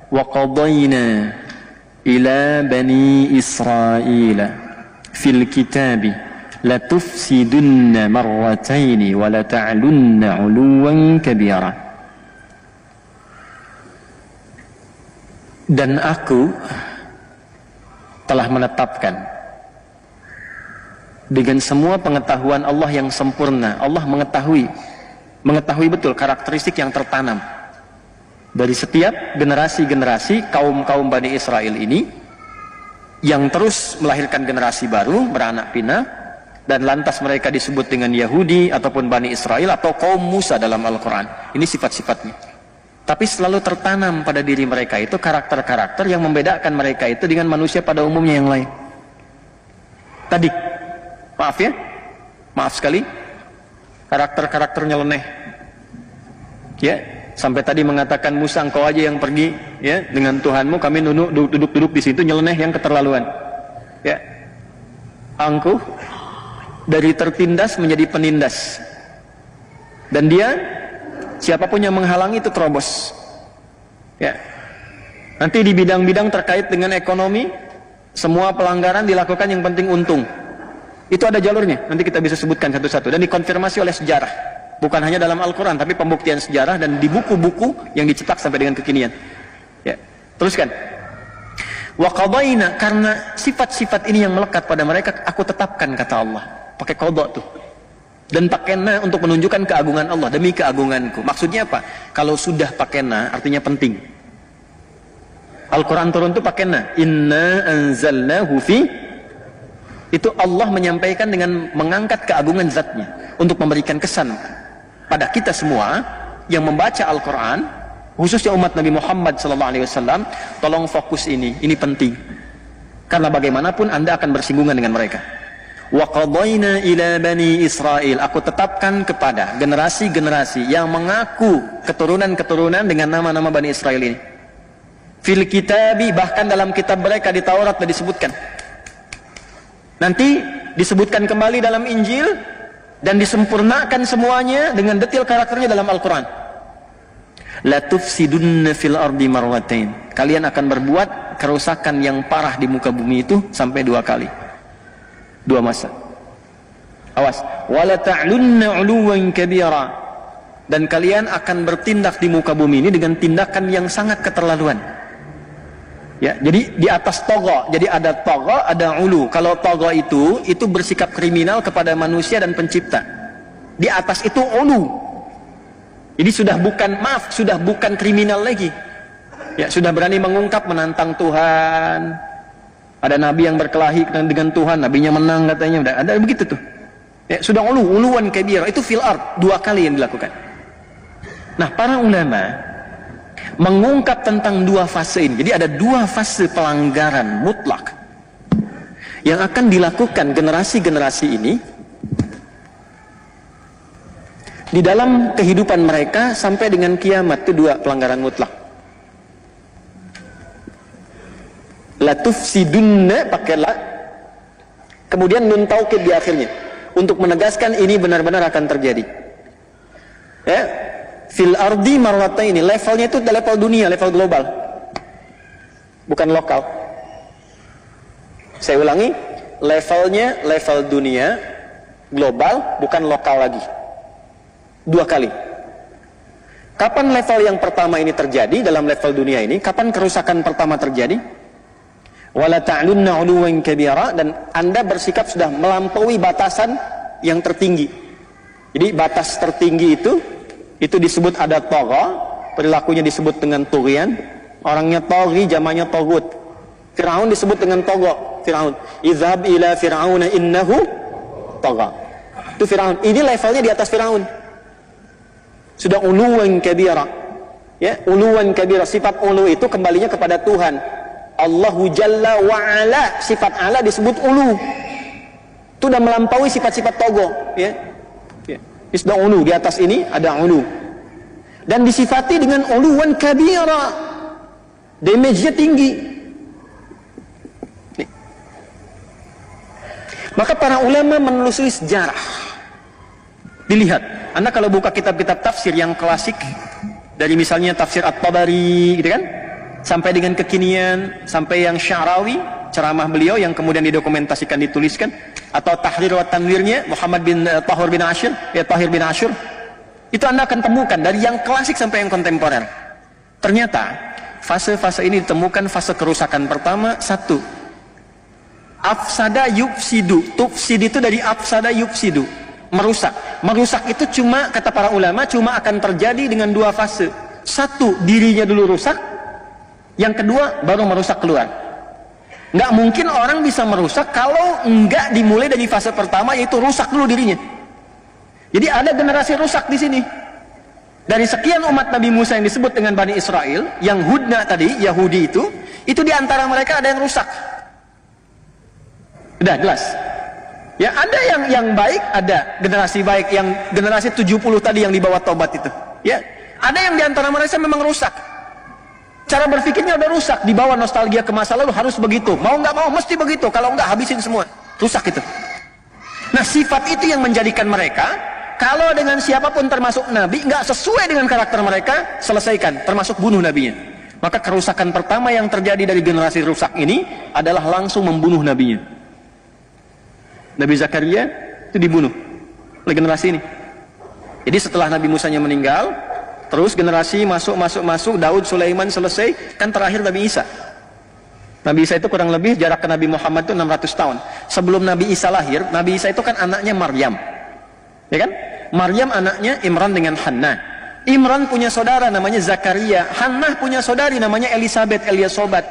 wa qadayna ila bani Israil fil kitabi latufsidunna marrataini wa lata'lunna 'uluwan kabira. Dan aku telah menetapkan dengan semua pengetahuan Allah yang sempurna. Allah mengetahui betul karakteristik yang tertanam dari setiap generasi-generasi kaum-kaum Bani Israel ini, yang terus melahirkan generasi baru, beranak pinak, dan lantas mereka disebut dengan Yahudi ataupun Bani Israel atau kaum Musa dalam Al-Quran. Ini sifat-sifatnya. Tapi selalu tertanam pada diri mereka itu karakter-karakter yang membedakan mereka itu dengan manusia pada umumnya yang lain. Tadi, maaf sekali, karakter-karakter nyeleneh. Ya, sampai tadi mengatakan Musa, engkau aja yang pergi ya dengan Tuhanmu, kami duduk di situ, nyeleneh yang keterlaluan. Ya. Angkuh dari tertindas menjadi penindas. Dan dia, siapapun yang menghalangi itu terobos. Ya. Nanti di bidang-bidang terkait dengan ekonomi, semua pelanggaran dilakukan yang penting untung. Itu ada jalurnya, nanti kita bisa sebutkan satu-satu. Dan dikonfirmasi oleh sejarah. Bukan hanya dalam Al-Quran, tapi pembuktian sejarah dan di buku-buku yang dicetak sampai dengan kekinian. Ya. Teruskan. Wa qadayna, karena sifat-sifat ini yang melekat pada mereka, aku tetapkan, kata Allah. Pakai qadha tuh. Dan pakai na untuk menunjukkan keagungan Allah, demi keagunganku. Maksudnya apa? Kalau sudah pakai na, artinya penting. Al-Quran turun tuh pakai na. Inna anzalnahu fi. Itu Allah menyampaikan dengan mengangkat keagungan zatnya untuk memberikan kesan pada kita semua yang membaca Al-Quran, khususnya umat Nabi Muhammad SAW. Tolong fokus ini penting, karena bagaimanapun Anda akan bersinggungan dengan mereka. Wa qadayna ila bani Israil, aku tetapkan kepada generasi-generasi yang mengaku keturunan-keturunan dengan nama-nama Bani Israel ini. Fil kitabi, bahkan dalam kitab mereka di Taurat sudah disebutkan. Nanti disebutkan kembali dalam Injil dan disempurnakan semuanya dengan detail karakternya dalam Al-Quran. La tufsidunna fil ardi marwatain, kalian akan berbuat kerusakan yang parah di muka bumi itu sampai 2 kali, 2 masa. Awas. Wala ta'lunna 'uluwan kabira, dan kalian akan bertindak di muka bumi ini dengan tindakan yang sangat keterlaluan. Ya, jadi di atas togo, jadi ada togo, ada ulu. Kalau togo itu bersikap kriminal kepada manusia dan pencipta. Di atas itu ulu. Jadi sudah bukan kriminal lagi. Ya, sudah berani mengungkap, menantang Tuhan. Ada nabi yang berkelahi dengan Tuhan, nabinya menang katanya. Ada begitu tuh. Ya, sudah uluwan kabir, itu fil ard, 2 kali yang dilakukan. Nah, para ulama mengungkap tentang 2 fase ini. Jadi ada 2 fase pelanggaran mutlak yang akan dilakukan generasi-generasi ini di dalam kehidupan mereka sampai dengan kiamat. Itu 2 pelanggaran mutlak. La tufsidunna, pakai la, kemudian nun taukid di akhirnya untuk menegaskan ini benar-benar akan terjadi. Ya. Fil ardi marwataini, levelnya itu level dunia, level global, bukan lokal. Saya ulangi, levelnya level dunia, global, bukan lokal lagi. 2 kali. Kapan level yang pertama ini terjadi dalam level dunia ini? Kapan kerusakan pertama terjadi? Wala ta'lunna 'uluwan kabira, dan Anda bersikap sudah melampaui batasan yang tertinggi. Jadi batas tertinggi itu disebut ada tagha, perilakunya disebut dengan tughyan. Orangnya taghi, jamannya tagut. Firaun disebut dengan tagha. Firaun, izhab ila fir'auna innahu tagha. Itu Firaun. Ini levelnya di atas Firaun. Sudah uluwan kabira. Ya, uluwan kabira. Sifat ulu itu kembalinya kepada Tuhan. Allahu jalla wa ala, sifat ala disebut ulu. Itu sudah melampaui sifat-sifat tagha, ya. Isda ulu, di atas ini ada ulu, dan disifati dengan uluwan kabira, damage-nya tinggi. Nih. Maka para ulama menelusuri sejarah. Dilihat, Anda kalau buka kitab-kitab tafsir yang klasik, dari misalnya tafsir At-Tabari, gitu kan, sampai dengan kekinian, sampai yang Sya'rawi, ceramah beliau yang kemudian didokumentasikan, dituliskan, atau Tahrir wa Tanwirnya Muhammad bin Tahir bin Ashur, Tahir bin Ashur, itu Anda akan temukan dari yang klasik sampai yang kontemporer. Ternyata fase-fase ini ditemukan fase kerusakan pertama, satu, afsada yufsidu. Tufsid itu dari afsada yufsidu, merusak. Merusak itu cuma, kata para ulama, cuma akan terjadi dengan dua fase. Satu, dirinya dulu rusak. Yang kedua, baru merusak keluar. Nggak mungkin orang bisa merusak kalau nggak dimulai dari fase pertama, yaitu rusak dulu dirinya. Jadi ada generasi rusak di sini. Dari sekian umat Nabi Musa yang disebut dengan Bani Israel, yang Hudna tadi, Yahudi itu diantara mereka ada yang rusak. Udah jelas. Ya, ada yang baik, ada generasi baik, yang generasi 70 tadi yang dibawa tobat itu. Ya, ada yang diantara mereka memang rusak. Cara berpikirnya udah rusak, dibawa nostalgia ke masa lalu, harus begitu. Mau nggak mau mesti begitu, kalau nggak habisin semua. Rusak itu. Nah, sifat itu yang menjadikan mereka, kalau dengan siapapun termasuk Nabi, nggak sesuai dengan karakter mereka, selesaikan, termasuk bunuh Nabinya. Maka kerusakan pertama yang terjadi dari generasi rusak ini adalah langsung membunuh Nabinya. Nabi Zakaria itu dibunuh oleh generasi ini. Jadi setelah Nabi Musanya meninggal, terus generasi masuk, Daud, Sulaiman selesai, kan terakhir Nabi Isa. Nabi Isa itu kurang lebih jarak ke Nabi Muhammad itu 600 tahun. Sebelum Nabi Isa lahir, Nabi Isa itu kan anaknya Maryam. Ya kan? Maryam anaknya Imran dengan Hannah. Imran punya saudara namanya Zakaria. Hannah punya saudari namanya Eliasobat.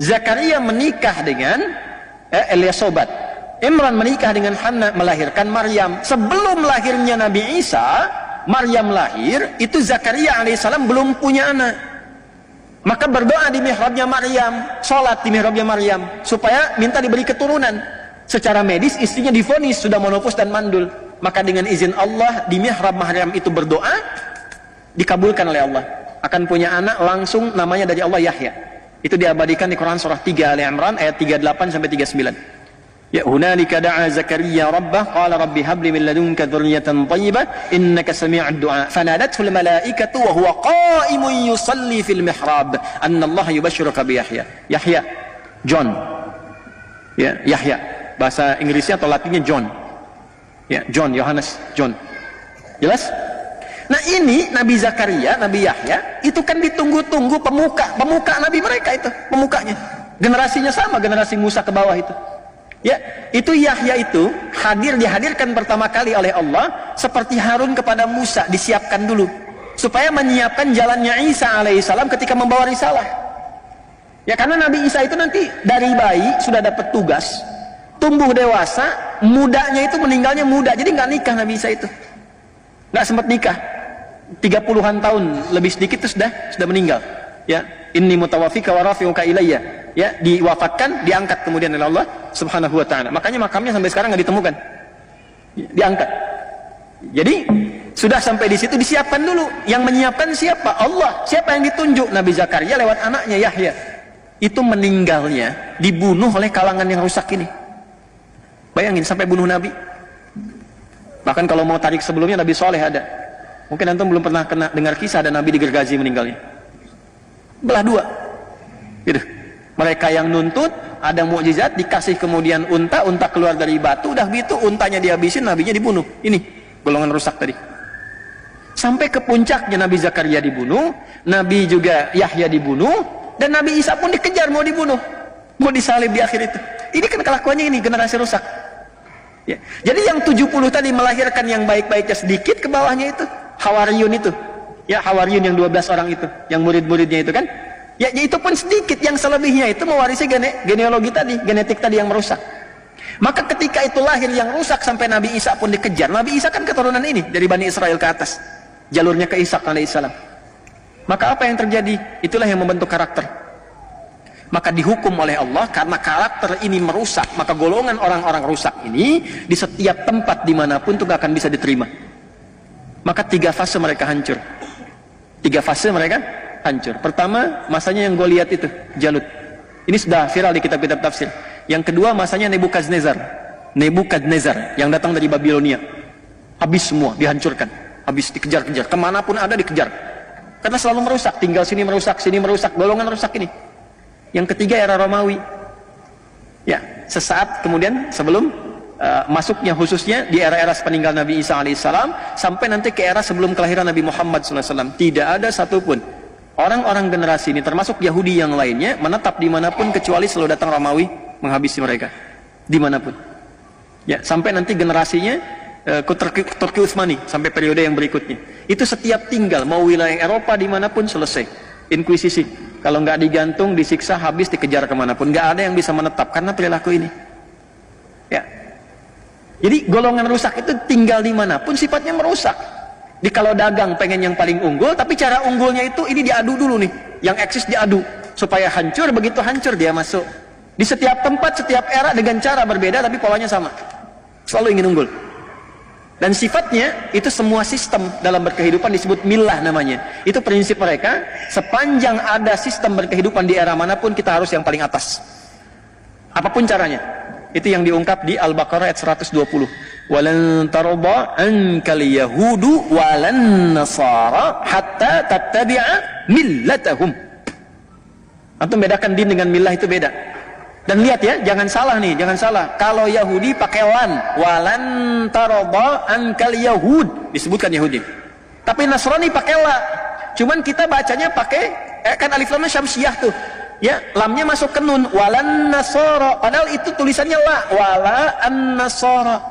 Zakaria menikah dengan Eliasobat. Imran menikah dengan Hannah, melahirkan Maryam. Sebelum lahirnya Nabi Isa, Maryam lahir, itu Zakaria alaihissalam belum punya anak. Maka berdoa di mihrabnya Maryam, sholat di mihrabnya Maryam, supaya minta diberi keturunan. Secara medis istrinya divonis sudah monopus dan mandul. Maka dengan izin Allah, di mihrab Maryam itu berdoa, dikabulkan oleh Allah. Akan punya anak langsung, namanya dari Allah, Yahya. Itu diabadikan di Quran surah 3 Ali Imran ayat 38 sampai 39. Ya, hunalika da'a Zakaria rabbah qala rabbi habli min ladunka dzurriyyatan thayyibah innaka sami'ud du'a fanadathu al malaikatu wa huwa qa'imun yusalli fil mihrab anna Allah yubashshiruka bi Yahya. Yahya, John. Ya, Yahya. Bahasa Inggrisnya atau Latinnya John. Ya, John, Yohanes, John. Jelas? Nah, ini Nabi Zakaria, Nabi Yahya itu kan ditunggu-tunggu pemuka Nabi mereka itu, pemukanya. Generasinya sama, generasi Musa ke bawah itu. Ya, itu Yahya itu dihadirkan pertama kali oleh Allah seperti Harun kepada Musa, disiapkan dulu supaya menyiapkan jalannya Isa alaihissalam ketika membawa risalah. Ya, karena Nabi Isa itu nanti dari bayi sudah dapat tugas, tumbuh dewasa, mudanya itu meninggalnya muda, jadi nggak nikah Nabi Isa itu, nggak sempat nikah, 30-an tahun lebih sedikit itu sudah meninggal. Ya, inni mutawaffika wa rafi'uka ilayya. Ya, diwafatkan, diangkat kemudian oleh Allah Subhanahu wa ta'ala. Makanya makamnya sampai sekarang nggak ditemukan. Diangkat. Jadi sudah sampai di situ, disiapkan dulu. Yang menyiapkan siapa? Allah. Siapa yang ditunjuk? Nabi Zakaria lewat anaknya Yahya. Itu meninggalnya dibunuh oleh kalangan yang rusak ini. Bayangin sampai bunuh Nabi. Bahkan kalau mau tarik sebelumnya Nabi Soleh ada. Mungkin antum belum pernah dengar kisah ada Nabi digergaji meninggalnya. Belah dua. Gitu. Mereka yang nuntut, ada mukjizat, dikasih kemudian unta keluar dari batu, udah gitu untanya dihabisin, nabinya dibunuh. Ini golongan rusak tadi. Sampai ke puncaknya Nabi Zakaria dibunuh, Nabi juga Yahya dibunuh, dan Nabi Isa pun dikejar mau dibunuh, mau disalib di akhir itu. Ini kan kelakuannya ini generasi rusak. Ya. Jadi yang 70 tadi melahirkan yang baik-baiknya sedikit, ke bawahnya itu Hawariyun itu. Ya, Hawariyun yang 12 orang itu, yang murid-muridnya itu kan. Ya, itu pun sedikit, yang selebihnya itu mewarisi genealogi tadi, genetik tadi yang merusak. Maka ketika itu lahir yang rusak sampai Nabi Isa pun dikejar. Nabi Isa kan keturunan ini dari Bani Israel ke atas, jalurnya ke Ishak alaihissalam. Maka apa yang terjadi? Itulah yang membentuk karakter. Maka dihukum oleh Allah karena karakter ini merusak. Maka golongan orang-orang rusak ini di setiap tempat dimanapun itu gak akan bisa diterima. Maka 3 fase mereka hancur. 3 fase mereka hancur. Pertama, masanya yang gue lihat itu, Jalut. Ini sudah viral di kitab-kitab tafsir. Yang kedua, masanya Nebukadnezar yang datang dari Babilonia. Habis semua, dihancurkan. Habis dikejar-kejar. Kemanapun ada dikejar. Karena selalu merusak, tinggal sini merusak, golongan rusak ini. Yang ketiga era Romawi. Ya, sesaat kemudian sebelum masuknya khususnya di era-era sepeninggal Nabi Isa alaihissalam sampai nanti ke era sebelum kelahiran Nabi Muhammad SAW, tidak ada satupun orang-orang generasi ini termasuk Yahudi yang lainnya menetap dimanapun kecuali selalu datang Romawi menghabisi mereka dimanapun. Ya, sampai nanti generasinya Turki Utsmani sampai periode yang berikutnya. Itu setiap tinggal mau wilayah Eropa dimanapun selesai inkuisisi. Kalau nggak digantung, disiksa, habis, dikejar kemanapun. Nggak ada yang bisa menetap karena perilaku ini. Ya. Jadi golongan rusak itu tinggal dimanapun sifatnya merusak. Di kalau dagang pengen yang paling unggul, tapi cara unggulnya itu ini diadu dulu nih. Yang eksis diadu supaya hancur, begitu hancur dia masuk. Di setiap tempat, setiap era dengan cara berbeda tapi polanya sama. Selalu ingin unggul. Dan sifatnya itu semua sistem dalam berkehidupan disebut millah namanya. Itu prinsip mereka, sepanjang ada sistem berkehidupan di era manapun kita harus yang paling atas. Apapun caranya. Itu yang diungkap di Al-Baqarah ayat 120. Walan tarda ankal yahudu walan nasara hatta tattabi'a millatahum. Antum bedakan din dengan millah itu beda. Dan lihat ya, jangan salah nih, jangan salah. Kalau Yahudi pakai walan tarada ankal yahud, disebutkan Yahudi. Tapi Nasrani pakai la. Cuman kita bacanya pakai kan alif lamnya syamsiyah tuh. Ya, lamnya masuk ke nun, walan nasara. Padahal itu tulisannya la, wala an nasara.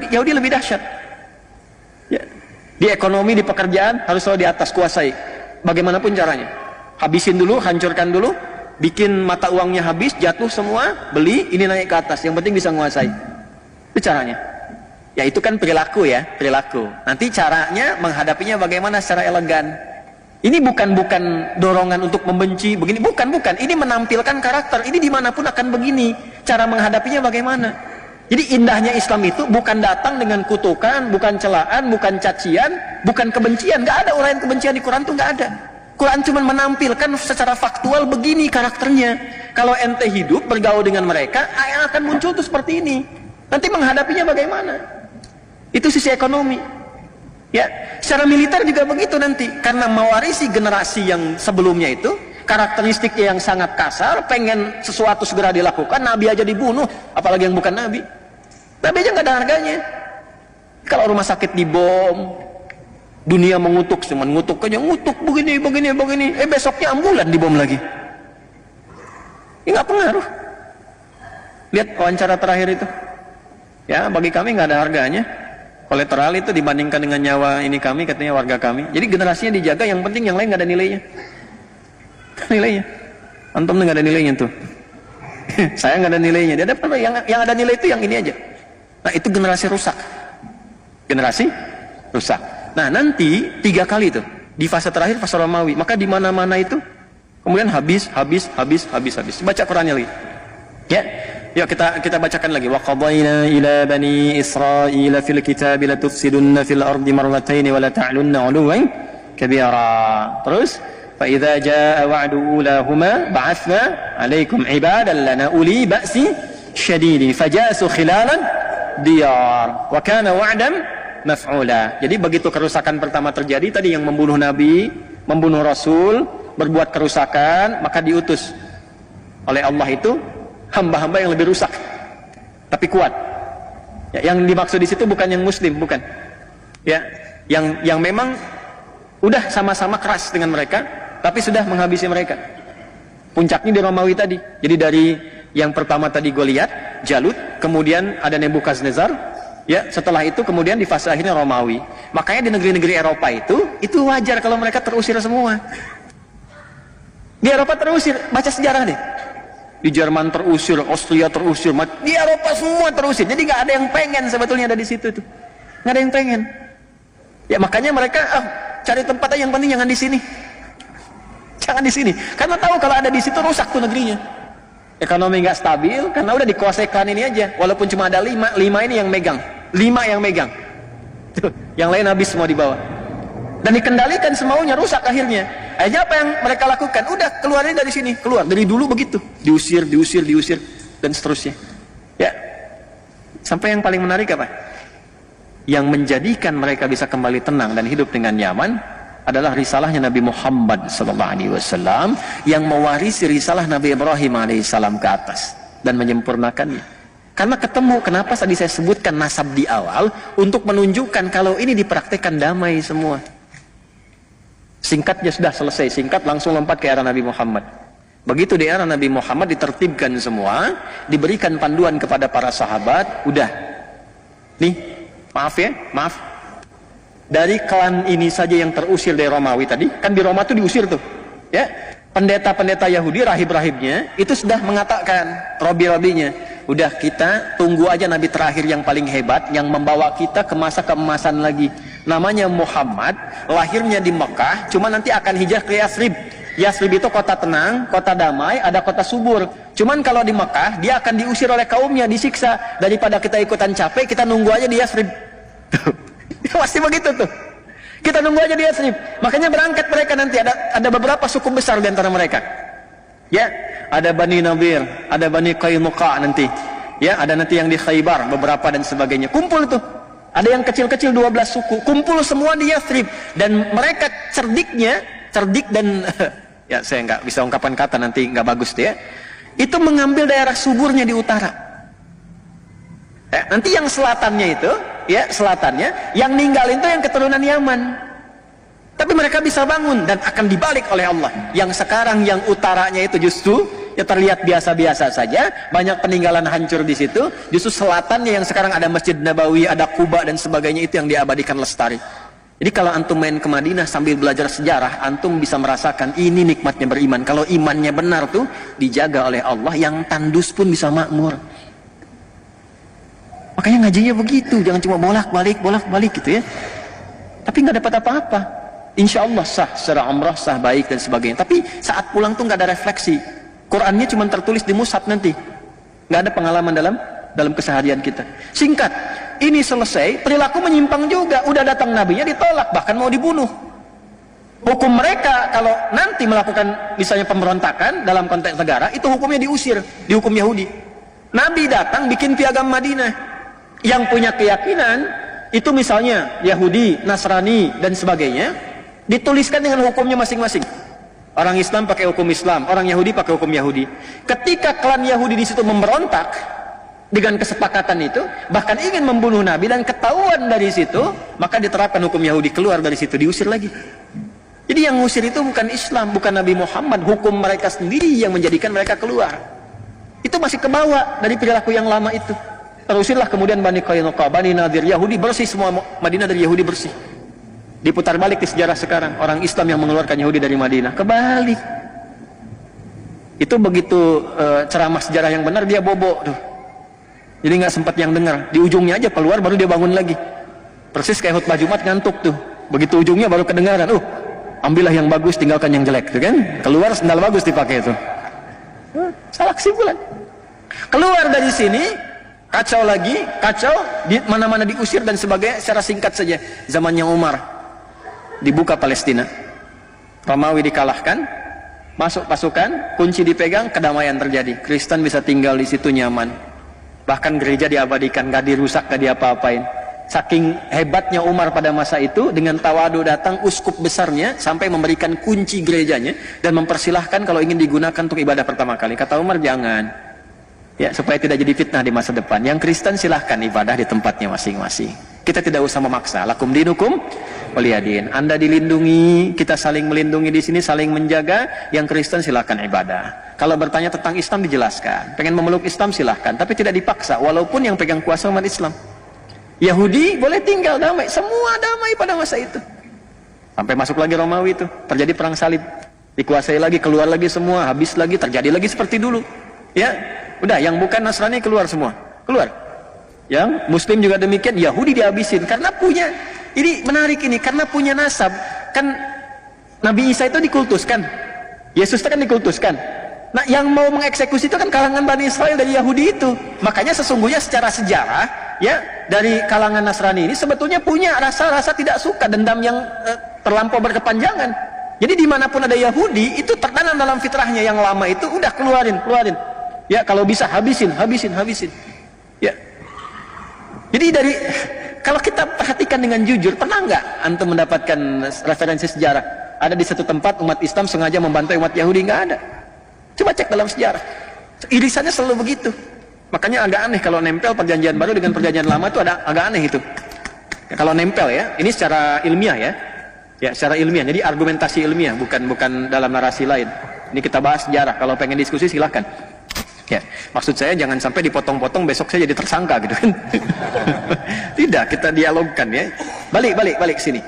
Yahudi lebih dahsyat. Ya. Di ekonomi, di pekerjaan harus selalu di atas, kuasai. Bagaimanapun caranya. Habisin dulu, hancurkan dulu. Bikin mata uangnya habis, jatuh semua, beli, ini naik ke atas. Yang penting bisa menguasai. Itu caranya. Ya itu kan perilaku ya, perilaku. Nanti caranya menghadapinya bagaimana secara elegan. Ini bukan dorongan untuk membenci, begini. Bukan. Ini menampilkan karakter. Ini dimanapun akan begini. Cara menghadapinya bagaimana. Jadi indahnya Islam itu bukan datang dengan kutukan, bukan celaan, bukan cacian, bukan kebencian. Gak ada uraian kebencian di Quran tuh gak ada. Quran cuma menampilkan secara faktual begini karakternya. Kalau ente hidup bergaul dengan mereka, yang akan muncul tuh seperti ini. Nanti menghadapinya bagaimana? Itu sisi ekonomi. Ya, secara militer juga begitu nanti. Karena mewarisi generasi yang sebelumnya itu, karakteristiknya yang sangat kasar, pengen sesuatu segera dilakukan, Nabi aja dibunuh, apalagi yang bukan Nabi. Nabi aja nggak ada harganya. Kalau rumah sakit dibom, dunia mengutuk, cuman ngutuk aja, ngutuk begini. Besoknya ambulan dibom lagi. Ini nggak pengaruh. Lihat wawancara terakhir itu. Ya, bagi kami nggak ada harganya. Kolateral itu dibandingkan dengan nyawa ini kami, katanya warga kami. Jadi generasinya dijaga, yang penting yang lain nggak ada nilainya. Nilainya. Antum nggak ada nilainya tuh. Saya nggak ada nilainya. Dia dapat yang ada nilai itu yang ini aja. Nah itu generasi rusak. Generasi rusak. Nah nanti 3 kali itu di fase terakhir, fase Romawi. Maka di mana-mana itu kemudian habis. Baca Qurannya lagi. Ya, yuk kita bacakan lagi. Wa qadayna ila bani Israil fil kitab la tufsidunna fil ardi marratayn wa la ta'lunna 'uluwan kabira. Terus fa idza jaa wa'du ulahuma ba'athna 'alaikum 'ibadan lana uli ba'si syadidin fajasu khilalan diyar wa kana wa'dan maf'ula. Jadi begitu kerusakan pertama terjadi tadi, yang membunuh nabi, membunuh rasul, berbuat kerusakan, maka diutus oleh Allah itu hamba-hamba yang lebih rusak tapi kuat. Ya, yang dimaksud di situ bukan yang muslim, bukan. Ya, yang memang udah sama-sama keras dengan mereka tapi sudah menghabisi mereka. Puncaknya di Romawi tadi. Jadi dari yang pertama tadi Goliat, Jalut, kemudian ada Nebukadnezar. Ya, setelah itu kemudian di fase akhirnya Romawi. Makanya di negeri-negeri Eropa itu wajar kalau mereka terusir semua. Di Eropa terusir, baca sejarah deh. Di Jerman terusir, Austria terusir, di Eropa semua terusir. Jadi nggak ada yang pengen sebetulnya ada di situ tuh. Nggak ada yang pengen. Ya makanya mereka cari tempat aja, yang penting jangan di sini. Jangan di sini. Karena tahu kalau ada di situ rusak tuh negerinya. Ekonomi nggak stabil karena udah dikuasai klan ini aja. Walaupun cuma ada 5 ini yang megang. 5 yang megang. Tuh, yang lain habis semua di bawah. Dan dikendalikan semaunya, rusak akhirnya. Akhirnya apa yang mereka lakukan? Udah keluarin dari sini, keluar dari dulu begitu, diusir dan seterusnya. Ya, sampai yang paling menarik apa? Yang menjadikan mereka bisa kembali tenang dan hidup dengan nyaman adalah risalahnya Nabi Muhammad SAW yang mewarisi risalah Nabi Ibrahim alaihissalam ke atas dan menyempurnakannya. Karena ketemu, kenapa tadi saya sebutkan nasab di awal, untuk menunjukkan kalau ini dipraktekkan damai semua. Singkatnya sudah selesai, singkat langsung lompat ke era Nabi Muhammad. Begitu di era Nabi Muhammad ditertibkan semua, diberikan panduan kepada para sahabat, udah. Nih, maaf ya, maaf. Dari klan ini saja yang terusir dari Romawi tadi, kan di Roma tuh diusir tuh. Ya, pendeta-pendeta Yahudi, rahib-rahibnya itu sudah mengatakan, robi-robinya, udah kita tunggu aja nabi terakhir yang paling hebat yang membawa kita ke masa keemasan lagi. Namanya Muhammad, lahirnya di Mekah, cuma nanti akan hijrah ke Yathrib. Yathrib itu kota tenang, kota damai, ada kota subur. Cuman kalau di Mekah, dia akan diusir oleh kaumnya, disiksa. Daripada kita ikutan capek, kita nunggu aja di Yathrib. Pasti begitu tuh. Kita nunggu aja di Yathrib. Makanya berangkat mereka nanti, ada beberapa suku besar di antara mereka. Ya, ada Bani Nadir, ada Bani Qainuqa nanti. Ya, ada nanti yang di Khaybar, beberapa dan sebagainya. Kumpul tuh. Ada yang kecil-kecil 12 suku, kumpul semua di Yathrib. Dan mereka cerdik dan ya saya nggak bisa ungkapan kata, nanti nggak bagus tuh ya. Itu mengambil daerah suburnya di utara. Nanti yang selatannya itu, ya selatannya, yang ninggalin itu yang keturunan Yaman. Tapi mereka bisa bangun dan akan dibalik oleh Allah. Yang sekarang yang utaranya itu justru ya terlihat biasa-biasa saja, banyak peninggalan hancur di situ. Justru selatannya yang sekarang ada Masjid Nabawi, ada Quba dan sebagainya, itu yang diabadikan lestari. Jadi kalau antum main ke Madinah sambil belajar sejarah, antum bisa merasakan ini nikmatnya beriman. Kalau imannya benar tuh dijaga oleh Allah, yang tandus pun bisa makmur. Makanya ngajinya begitu, jangan cuma bolak-balik gitu ya. Tapi nggak dapat apa-apa. Insya Allah sah, secara umrah sah, baik dan sebagainya. Tapi saat pulang tuh nggak ada refleksi. Qurannya cuma tertulis di mushaf nanti. Nggak ada pengalaman dalam keseharian kita. Singkat, ini selesai, perilaku menyimpang juga. Udah datang nabinya ditolak, bahkan mau dibunuh. Hukum mereka kalau nanti melakukan misalnya pemberontakan dalam konteks negara, itu hukumnya diusir, dihukum Yahudi. Nabi datang bikin piagam Madinah. Yang punya keyakinan itu misalnya Yahudi, Nasrani dan sebagainya, dituliskan dengan hukumnya masing-masing. Orang Islam pakai hukum Islam, orang Yahudi pakai hukum Yahudi. Ketika klan Yahudi di situ memberontak dengan kesepakatan itu, bahkan ingin membunuh Nabi dan ketahuan dari situ, maka diterapkan hukum Yahudi, keluar dari situ, diusir lagi. Jadi yang ngusir itu bukan Islam, bukan Nabi Muhammad, hukum mereka sendiri yang menjadikan mereka keluar. Itu masih kebawa dari perilaku yang lama itu. Terusirlah kemudian Bani Qainuqa, Bani Nadir, Yahudi bersih semua, Madinah dari Yahudi bersih. Diputar balik di sejarah sekarang, orang Islam yang mengeluarkan Yahudi dari Madinah, kebalik. Itu begitu ceramah sejarah yang benar, dia bobo tuh. Jadi nggak sempat yang dengar, di ujungnya aja keluar, baru dia bangun lagi. Persis kayak khutbah Jumat, ngantuk tuh. Begitu ujungnya baru kedengaran, ambillah yang bagus, tinggalkan yang jelek, tuh kan? Keluar sendal bagus dipakai itu. Salah kesimpulan. Keluar dari sini, kacau lagi, kacau, di mana-mana diusir dan sebagainya. Secara singkat saja, zamannya Umar dibuka Palestina, Romawi dikalahkan, masuk pasukan, kunci dipegang, kedamaian terjadi. Kristen bisa tinggal di situ nyaman, bahkan gereja diabadikan, gak dirusak, gak diapa-apain. Saking hebatnya Umar pada masa itu, dengan tawadu datang uskup besarnya sampai memberikan kunci gerejanya dan mempersilahkan kalau ingin digunakan untuk ibadah pertama kali. Kata Umar, jangan. Ya, supaya tidak jadi fitnah di masa depan. Yang Kristen silahkan ibadah di tempatnya masing-masing. Kita tidak usah memaksa. Lakum dinukum waliyadin. Anda dilindungi, kita saling melindungi di sini, saling menjaga. Yang Kristen silahkan ibadah. Kalau bertanya tentang Islam dijelaskan. Pengen memeluk Islam silahkan, tapi tidak dipaksa. Walaupun yang pegang kuasa umat Islam. Yahudi boleh tinggal damai, semua damai pada masa itu. Sampai masuk lagi Romawi itu, terjadi perang salib. Dikuasai lagi, keluar lagi semua, habis lagi, terjadi lagi seperti dulu. Ya. Udah, yang bukan Nasrani keluar semua, keluar. Yang Muslim juga demikian, Yahudi dihabisin karena punya. Ini menarik ini, karena punya nasab. Kan Nabi Isa itu dikultuskan, Yesus itu kan dikultuskan. Nah, yang mau mengeksekusi itu kan kalangan Bani Israel dari Yahudi itu. Makanya sesungguhnya secara sejarah, ya dari kalangan Nasrani ini sebetulnya punya rasa-rasa tidak suka, dendam yang terlampau berkepanjangan. Jadi dimanapun ada Yahudi itu tertanam dalam fitrahnya yang lama itu, udah keluarin. Ya, kalau bisa habisin. Ya. Jadi kalau kita perhatikan dengan jujur, pernah nggak antum mendapatkan referensi sejarah? Ada di satu tempat umat Islam sengaja membantu umat Yahudi? Nggak ada. Coba cek dalam sejarah. Irisannya selalu begitu. Makanya agak aneh kalau nempel perjanjian baru dengan perjanjian lama itu agak aneh itu. Ya, kalau nempel ya, ini secara ilmiah ya. Ya, secara ilmiah. Jadi argumentasi ilmiah, bukan dalam narasi lain. Ini kita bahas sejarah. Kalau pengen diskusi silahkan. Ya, maksud saya jangan sampai dipotong-potong besok saya jadi tersangka gitu kan. Tidak, kita dialogkan ya. Balik sini.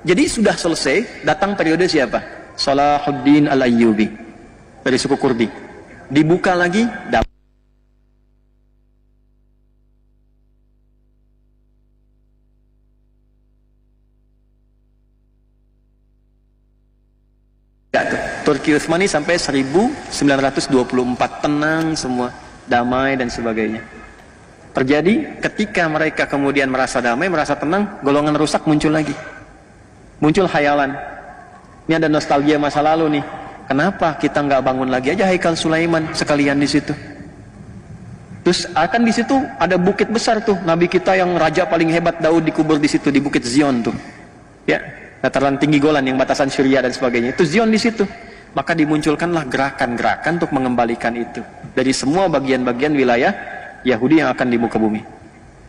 Jadi sudah selesai, datang periode siapa? Salahuddin Al-Ayyubi dari suku Kurdi. Dibuka lagi Turki Utsmani sampai 1924 tenang semua, damai dan sebagainya. Terjadi ketika mereka kemudian merasa damai, merasa tenang, golongan rusak muncul lagi. Muncul khayalan. Ini ada nostalgia masa lalu nih. Kenapa kita nggak bangun lagi aja Haikal Sulaiman sekalian di situ? Terus akan di situ ada bukit besar tuh, Nabi kita yang raja paling hebat Daud dikubur di situ, di Bukit Zion tuh. Ya, dataran tinggi Golan yang batasan Syria dan sebagainya. Itu Zion di situ. Maka dimunculkanlah gerakan-gerakan untuk mengembalikan itu dari semua bagian-bagian wilayah Yahudi yang akan di muka bumi.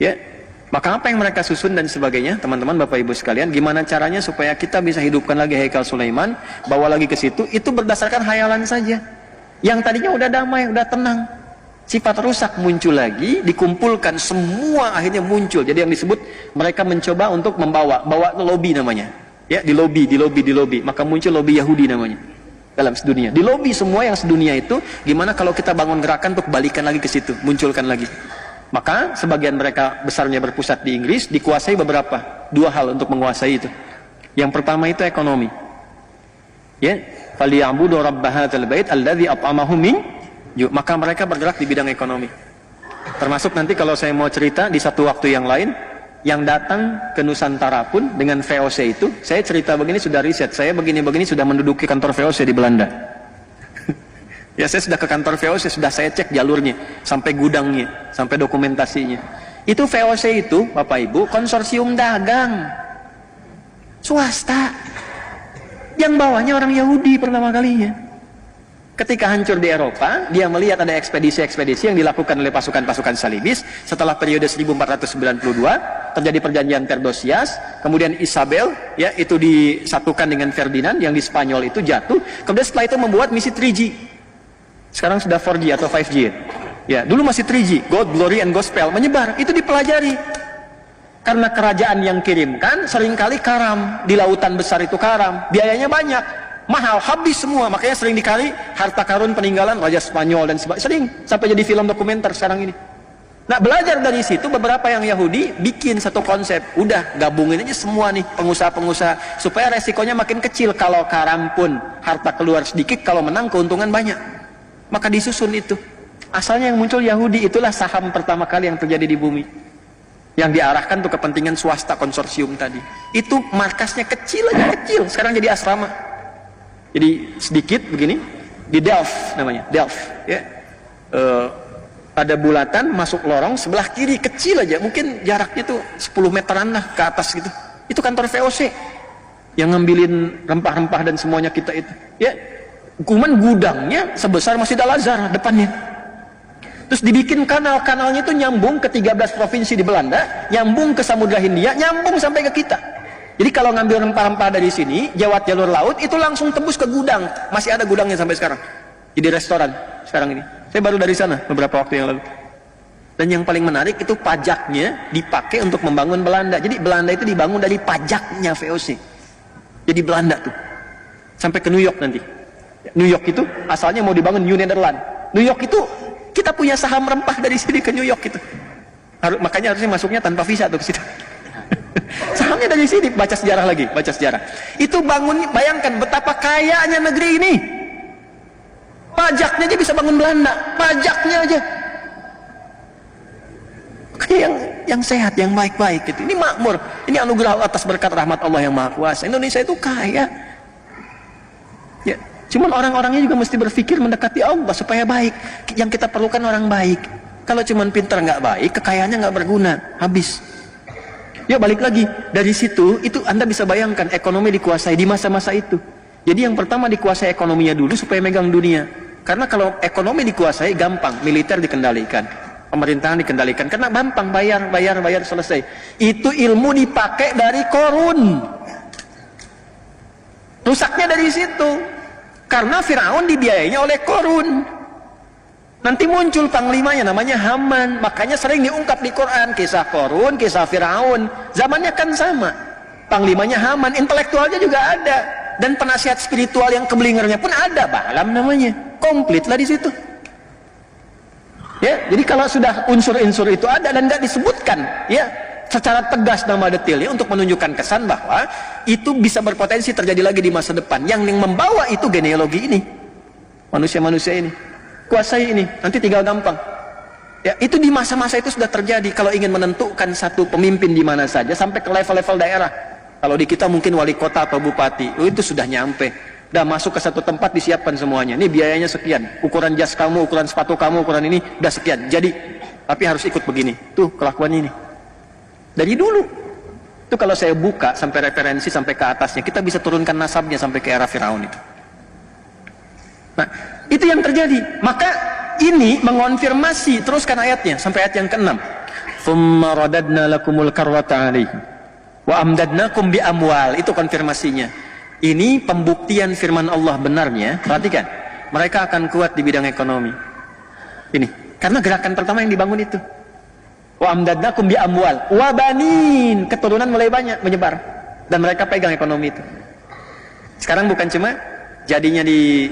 Ya, maka apa yang mereka susun dan sebagainya, teman-teman, Bapak Ibu sekalian, gimana caranya supaya kita bisa hidupkan lagi Haikal Sulaiman, bawa lagi ke situ, itu berdasarkan khayalan saja. Yang tadinya udah damai, udah tenang, sifat rusak muncul lagi, dikumpulkan semua akhirnya muncul. Jadi yang disebut mereka mencoba untuk bawa lobby namanya. Ya, di lobby, maka muncul lobby Yahudi namanya. Dalam sedunia, di lobby semua yang sedunia itu, gimana kalau kita bangun gerakan untuk balikan lagi ke situ, munculkan lagi. Maka sebagian mereka besarnya berpusat di Inggris, dikuasai dua hal untuk menguasai itu. Yang pertama itu ekonomi. Ya, falyabudu rabb hadzal bait alladzi at'amahum min ju'. Maka mereka bergerak di bidang ekonomi. Termasuk nanti kalau saya mau cerita di satu waktu yang lain, yang datang ke Nusantara pun dengan VOC itu, saya cerita begini sudah riset, saya begini-begini sudah menduduki kantor VOC di Belanda. Ya, saya sudah ke kantor VOC, sudah saya cek jalurnya, sampai gudangnya, sampai dokumentasinya. Itu VOC itu, Bapak Ibu, konsorsium dagang. Swasta. Yang bawahnya orang Yahudi pertama kalinya. Ketika hancur di Eropa, dia melihat ada ekspedisi-ekspedisi yang dilakukan oleh pasukan-pasukan Salibis. Setelah periode 1492, terjadi perjanjian Theodosius, kemudian Isabel, ya, itu disatukan dengan Ferdinand, yang di Spanyol itu jatuh. Kemudian setelah itu membuat misi 3G. Sekarang sudah 4G atau 5G. Ya, dulu masih 3G, God, Glory, and Gospel, menyebar. Itu dipelajari. Karena kerajaan yang kirimkan seringkali karam, di lautan besar itu karam, biayanya banyak. Mahal, habis semua, makanya sering dikali harta karun peninggalan Raja Spanyol dan sebagainya, sering sampai jadi film dokumenter sekarang ini. Nah, belajar dari situ beberapa yang Yahudi bikin satu konsep, udah gabungin aja semua nih pengusaha-pengusaha supaya resikonya makin kecil. Kalau karam pun harta keluar sedikit, kalau menang keuntungan banyak. Maka disusun itu. Asalnya yang muncul Yahudi, itulah saham pertama kali yang terjadi di bumi. Yang diarahkan untuk kepentingan swasta konsorsium tadi. Itu markasnya kecil aja, kecil. Sekarang jadi asrama. Jadi sedikit begini, di Delft namanya, Delft, ya. Ada bulatan masuk lorong sebelah kiri kecil aja, mungkin jaraknya tuh 10 meteran lah ke atas gitu. Itu kantor VOC yang ngambilin rempah-rempah dan semuanya kita itu. Ya, kuman gudangnya sebesar Masjid Al-Azhar depannya. Terus dibikin kanal-kanalnya itu nyambung ke 13 provinsi di Belanda, nyambung ke Samudra Hindia, nyambung sampai ke kita. Jadi kalau ngambil rempah-rempah dari sini, lewat jalur laut, itu langsung tembus ke gudang. Masih ada gudangnya sampai sekarang. Jadi restoran sekarang ini. Saya baru dari sana beberapa waktu yang lalu. Dan yang paling menarik itu pajaknya dipakai untuk membangun Belanda. Jadi Belanda itu dibangun dari pajaknya VOC. Jadi Belanda tuh. Sampai ke New York nanti. New York itu asalnya mau dibangun New Netherlands. New York itu kita punya saham rempah dari sini ke New York itu. Makanya harusnya masuknya tanpa visa tuh ke situ. Sahamnya dari sini, baca sejarah lagi, baca sejarah. Itu bangun, bayangkan betapa kayanya negeri ini. Pajaknya aja bisa bangun Belanda, pajaknya aja. Yang sehat, yang baik-baik gitu. Ini makmur, ini anugerah atas berkat rahmat Allah yang Maha Kuasa. Indonesia itu kaya. Ya, cuman orang-orangnya juga mesti berpikir mendekati Allah supaya baik. Yang kita perlukan orang baik. Kalau cuman pintar nggak baik, kekayaannya nggak berguna, habis. Yuk balik lagi dari situ, itu Anda bisa bayangkan ekonomi dikuasai di masa-masa itu. Jadi yang pertama dikuasai ekonominya dulu supaya megang dunia. Karena kalau ekonomi dikuasai gampang, militer dikendalikan, pemerintahan dikendalikan, karena gampang bayar selesai. Itu ilmu dipakai dari Korun. Rusaknya dari situ. Karena Firaun dibiayainya oleh Korun. Nanti muncul panglimanya namanya Haman. Makanya sering diungkap di Quran kisah Korun, kisah Firaun. Zamannya kan sama. Panglimanya Haman, intelektualnya juga ada. Dan penasihat spiritual yang kebelingernya pun ada, Balaam namanya. Komplit lah di situ. Ya, jadi kalau sudah unsur-unsur itu ada dan nggak disebutkan, ya, secara tegas nama detailnya untuk menunjukkan kesan bahwa itu bisa berpotensi terjadi lagi di masa depan. Yang membawa itu genealogi ini, manusia-manusia ini, kuasai ini, nanti tinggal gampang. Ya, itu di masa-masa itu sudah terjadi. Kalau ingin menentukan satu pemimpin di mana saja sampai ke level-level daerah. Kalau di kita mungkin wali kota atau bupati, itu sudah nyampe. Udah masuk ke satu tempat disiapkan semuanya. Ini biayanya sekian, ukuran jas kamu, ukuran sepatu kamu, ukuran ini udah sekian. Jadi, tapi harus ikut begini. Tuh kelakuannya ini. Dari dulu. Itu kalau saya buka sampai referensi sampai ke atasnya, kita bisa turunkan nasabnya sampai ke era Firaun itu. Nah, itu yang terjadi. Maka ini mengonfirmasi, teruskan ayatnya sampai ayat yang ke-6. Tsumma radadna lakumul karrata 'alaihim wa amdadnakum bi amwal. Itu konfirmasinya. Ini pembuktian firman Allah benarnya. Perhatikan, mereka akan kuat di bidang ekonomi. Ini karena gerakan pertama yang dibangun itu. Wa amdadnakum bi amwal wa banin, keturunan mulai banyak menyebar dan mereka pegang ekonomi itu. Sekarang bukan cuma jadinya di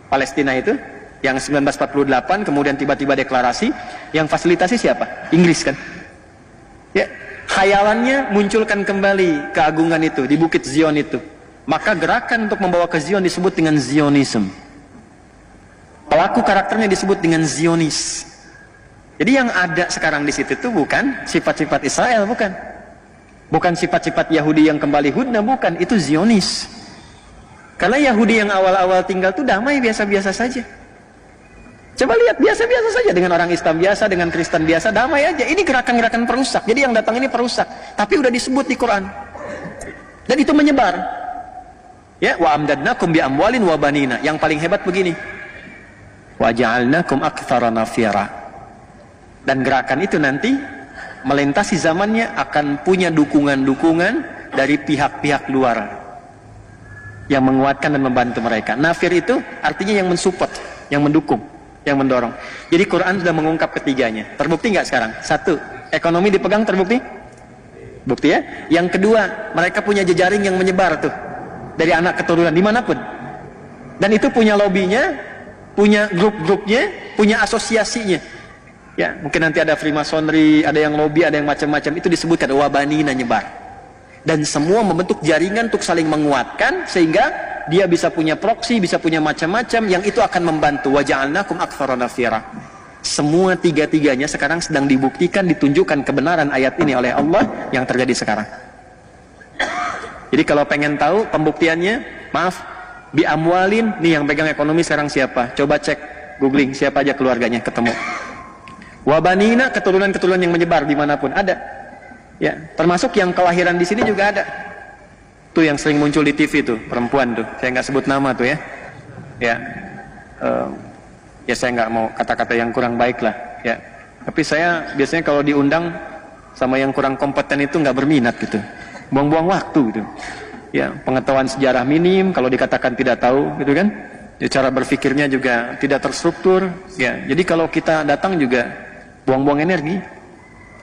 Palestina itu yang 1948 kemudian tiba-tiba deklarasi, yang fasilitasi siapa? Inggris kan? Ya, khayalannya munculkan kembali keagungan itu di Bukit Zion itu. Maka gerakan untuk membawa ke Zion disebut dengan Zionism. Pelaku karakternya disebut dengan Zionis. Jadi yang ada sekarang di situ itu bukan sifat-sifat Israel, bukan. Bukan sifat-sifat Yahudi yang kembali hudna, bukan. Itu Zionis. Karena Yahudi yang awal-awal tinggal itu damai biasa-biasa saja. Coba lihat, biasa-biasa saja dengan orang Islam biasa, dengan Kristen biasa, damai aja. Ini gerakan-gerakan perusak. Jadi yang datang ini perusak. Tapi udah disebut di Quran. Dan itu menyebar. Ya, wa amdadnakum bi amwalin wa banina. Yang paling hebat begini. Wa ja'alnakum aktsara nafira. Dan gerakan itu nanti melintasi zamannya akan punya dukungan-dukungan dari pihak-pihak luar yang menguatkan dan membantu mereka. Nafir itu artinya yang mensupport, yang mendukung, yang mendorong. Jadi Quran sudah mengungkap ketiganya. Terbukti nggak sekarang? Satu, ekonomi dipegang, terbukti? Bukti ya. Yang kedua, mereka punya jejaring yang menyebar tuh dari anak keturunan dimanapun. Dan itu punya lobbynya, punya grup-grupnya, punya asosiasinya. Ya, mungkin nanti ada Freemasonry, ada yang lobby, ada yang macam-macam. Itu disebutkan wabanina, nyebar. Dan semua membentuk jaringan untuk saling menguatkan sehingga dia bisa punya proksi, bisa punya macam-macam yang itu akan membantu. Wa ja'alnakum aktsara nafira. Semua tiga-tiganya sekarang sedang dibuktikan, ditunjukkan kebenaran ayat ini oleh Allah yang terjadi sekarang. Jadi kalau pengen tahu pembuktiannya, maaf, bi amwalin, nih yang pegang ekonomi sekarang siapa? Coba cek, googling siapa aja keluarganya, ketemu. Wabanina, keturunan-keturunan yang menyebar dimanapun ada. Ya, termasuk yang kelahiran di sini juga ada. Tuh yang sering muncul di TV tuh, perempuan tuh. Saya nggak sebut nama tuh ya. Ya, ya saya nggak mau kata-kata yang kurang baik lah. Ya, tapi saya biasanya kalau diundang sama yang kurang kompeten itu nggak berminat gitu. Buang-buang waktu gitu. Ya, pengetahuan sejarah minim, kalau dikatakan tidak tahu gitu kan. Ya, cara berpikirnya juga tidak terstruktur. Ya, jadi kalau kita datang juga buang-buang energi.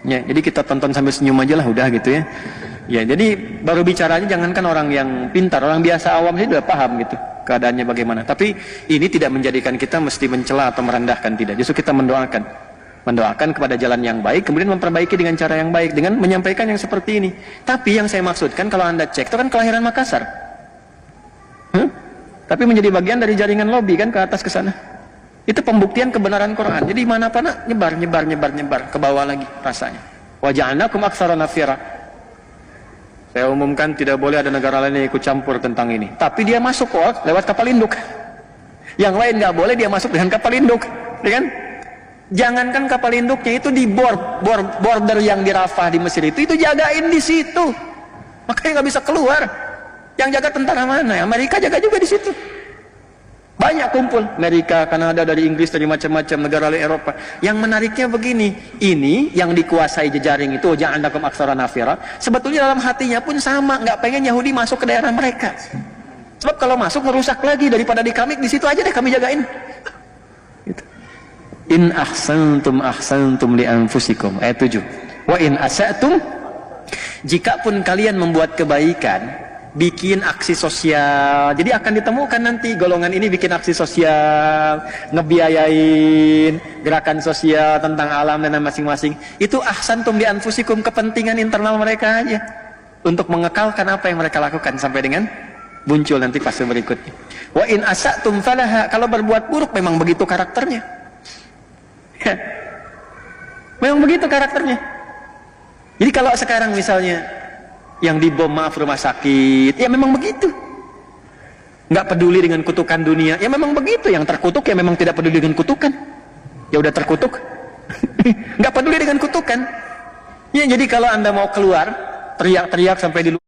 Ya, jadi kita tonton sambil senyum aja lah udah gitu ya. Ya, jadi baru bicaranya jangankan orang yang pintar, orang biasa awam sih udah paham gitu keadaannya bagaimana. Tapi ini tidak menjadikan kita mesti mencela atau merendahkan, tidak. Justru kita mendoakan kepada jalan yang baik, kemudian memperbaiki dengan cara yang baik, dengan menyampaikan yang seperti ini. Tapi yang saya maksudkan kalau Anda cek, itu kan kelahiran Makassar. Tapi menjadi bagian dari jaringan lobby kan ke atas ke sana. Itu pembuktian kebenaran Quran. Jadi mana mana nyebar ke bawah lagi rasanya. Wa ja'alnakum aktsara nafira. Saya umumkan tidak boleh ada negara lain yang ikut campur tentang ini. Tapi dia masuk kok lewat kapal induk. Yang lain nggak boleh, dia masuk dengan kapal induk, ya kan? Jangankan kapal induknya, itu di border yang di Rafah di Mesir itu jagain di situ. Makanya nggak bisa keluar. Yang jaga tentara mana? Amerika jaga juga di situ. Banyak kumpul, Amerika, Kanada, dari Inggris, dari macam-macam negara Eropa. Yang menariknya begini, ini yang dikuasai jejaring itu, ja'alnakum aktsara nafira, sebetulnya dalam hatinya pun sama, nggak pengen Yahudi masuk ke daerah mereka. Sebab kalau masuk ngerusak lagi, daripada di kami, di situ aja deh kami jagain. Gitu. In ahsantum li anfusikum, ayat 7. Wa in asa'tum, jika pun kalian membuat kebaikan, bikin aksi sosial, jadi akan ditemukan nanti golongan ini bikin aksi sosial, ngebiayain gerakan sosial tentang alam dan masing-masing. Itu ahsantum li anfusikum, kepentingan internal mereka aja untuk mengekalkan apa yang mereka lakukan sampai dengan muncul nanti fase berikutnya. Wa in asatum falaha, kalau berbuat buruk memang begitu karakternya. Memang begitu karakternya. Jadi kalau sekarang misalnya yang dibom, maaf, rumah sakit, ya memang begitu. Nggak peduli dengan kutukan dunia, ya memang begitu. Yang terkutuk ya memang tidak peduli dengan kutukan. Ya udah terkutuk, nggak peduli dengan kutukan. Ya jadi kalau Anda mau keluar, teriak-teriak sampai di luar.